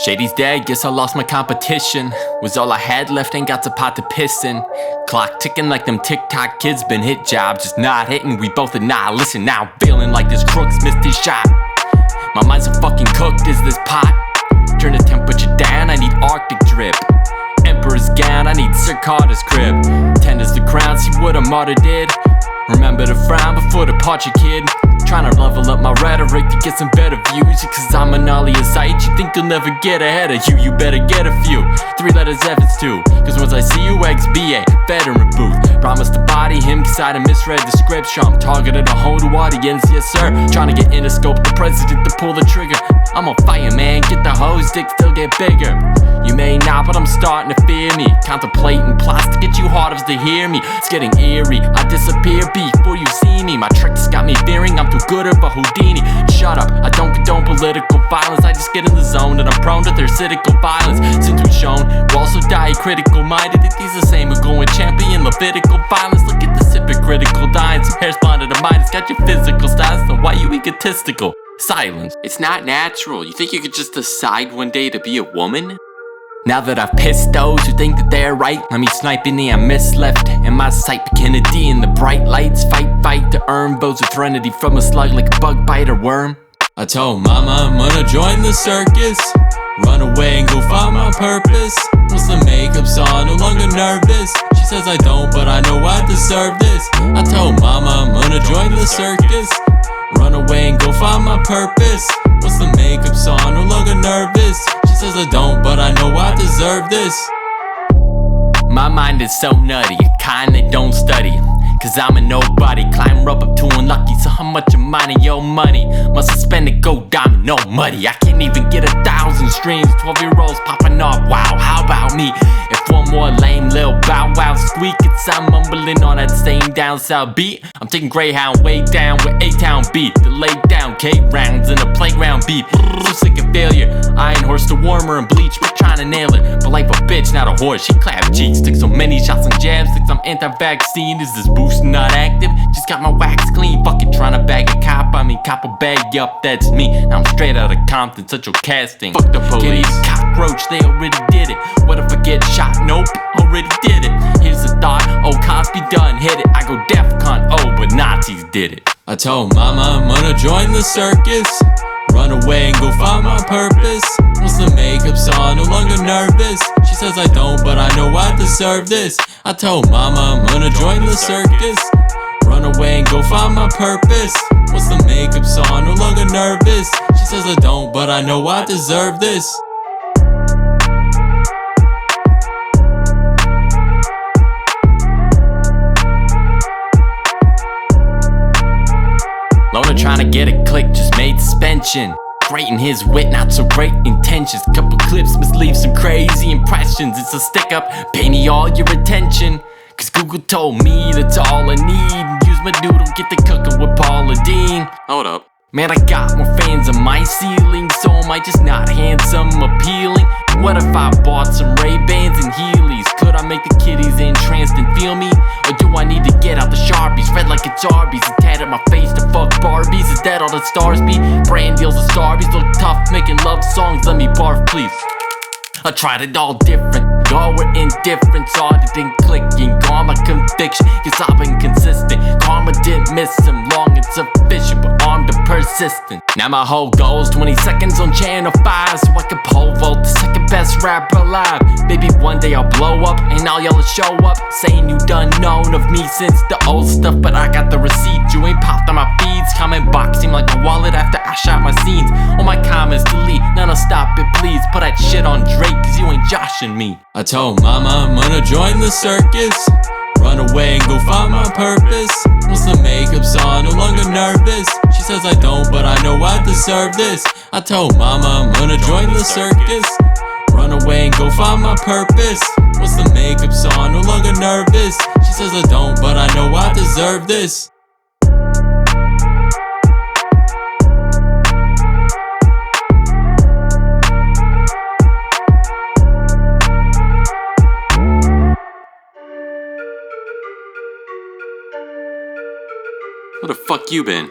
Shady's dead, guess I lost my competition. Was all I had left, ain't got to pot to piss in. Clock ticking like them TikTok kids, been hit jobs, just not hitting. We both are not listen. Now I'm feeling like this crook's missed his shot. My mind's so fucking cooked, is this pot? Turn the temperature down, I need Arctic drip. Emperor's gown, I need Circus crib. Tenders the crown, see what a martyr did. Remember to frown before departure, kid. Tryna level up my rhetoric to get some better views. Cause I'm an alias sight, you think you'll never get ahead of you. You better get a few, 3 letters F it's 2. Cause once I see you, XBA, veteran booth. Promise to body him cause I done misread the script. Sure, I'm targeting a whole new audience, yes sir. Tryna get Interscope the president to pull the trigger. I'm on fire, man, get the hose, dick still get bigger. You may not, but I'm starting to fear me. Contemplating plots to get you harder to hear me. It's getting eerie, I disappear before you see me. My tricks got me fearing I'm too good of a Houdini. Shut up, I don't condone political violence. I just get in the zone and I'm prone to theoretical violence. Since we've shown, we're also diacritical minded. It is the same as going champion Levitical violence. Look at this hypocritical dying. Some hair's blinded to mine. It's got your physical styles, so why you egotistical? Silence. It's not natural. You think you could just decide one day to be a woman? Now that I've pissed those who think that they're right, let me snipe in the I miss left in my sight. Kennedy in the bright lights, fight to earn votes with serenity from a slug like a bug bite or worm. I told mama I'm gonna join the circus, run away and go find my purpose. Once the makeup's on, no longer nervous. She says I don't, but I know I deserve this. I told mama I'm gonna join the circus, run away and go find my purpose. Once the makeup's on, no longer nervous. She says I don't, but I know I deserve this. My mind is so nutty, kind that don't study. Cause I'm a nobody, climb up to unlucky. So how much of mine of your money? Must have spent it, go diamond, no muddy. I can't even get 1,000 streams, 12-year-olds popping off, wow, how about me? If one more lame little bow wow squeak, it's I'm mumbling on that same down south beat. I'm taking Greyhound way down with A-Town beat. The lay down K-rounds in a playground beat. So sick of failure, I ain't horse to warmer and bleach. We're trying to nail it, but like a bitch, not a horse. She clap cheeks, took so many shots and jabs. Thinks I'm anti-vaccine, is this boost not active? Just got my wax clean, fucking trying to bag a cop. I mean cop a bag, yup, that's me. Now I'm straight out of Compton, such a casting. Fuck the police, cockroach, they already did it. What if I get shot? Nope, already did it. Here's the thought, oh Cosby done hit it. I go DEFCON, oh but Nazis did it. I told mama I'm gonna join the circus, run away and go find my purpose. Once the makeup's on, no longer nervous. She says I don't, but I know I deserve this. I told mama I'm gonna join the circus, run away and go find my purpose. Once the makeup's on, no longer nervous. She says I don't, but I know I deserve this. Loner trying to get a click, just made suspension. Great in his wit, not so great intentions. Couple clips must leave some crazy impressions. It's a stick up, pay me all your attention. Cause Google told me that's all I need. Use my doodle, get the cooking with Paula Dean. Hold up. Man, I got more fans on my ceiling, so am I just not handsome, appealing? What if I bought some Ray-Bans and Heelys? Could I make the kiddies entranced and feel me? Or do I need to get out the Sharpies, red like it's Arby's, and tat at my face to fuck Barbies? Is that all the stars be? Brand deals with Starbies, look tough, making love songs, let me barf please. I tried it all different, y'all were indifferent, saw it didn't click, and gone my conviction, cause I've been consistent. Karma didn't miss him, long and sufficient, but armed and persistent. Now my whole goal's 20 seconds on channel 5, so I can pole vault the second best rapper alive. Maybe one day I'll blow up, and all y'all will show up, saying you done known of me since the old stuff, but I got the receipts, you ain't popped on my feeds. Comment box seem like a wallet after I shot my scenes. All my comments delete, none will stop it please. Put that shit on Drake, cause you ain't joshing me. I told mama I'm gonna join the circus, run away and go find my purpose. Once the makeup's on, no longer nervous. She says I don't, but I know I deserve this. I told mama I'm gonna join the circus, run away and go find my purpose. Once the makeup's on, no longer nervous. She says I don't, but I know I deserve this. Where the fuck you been?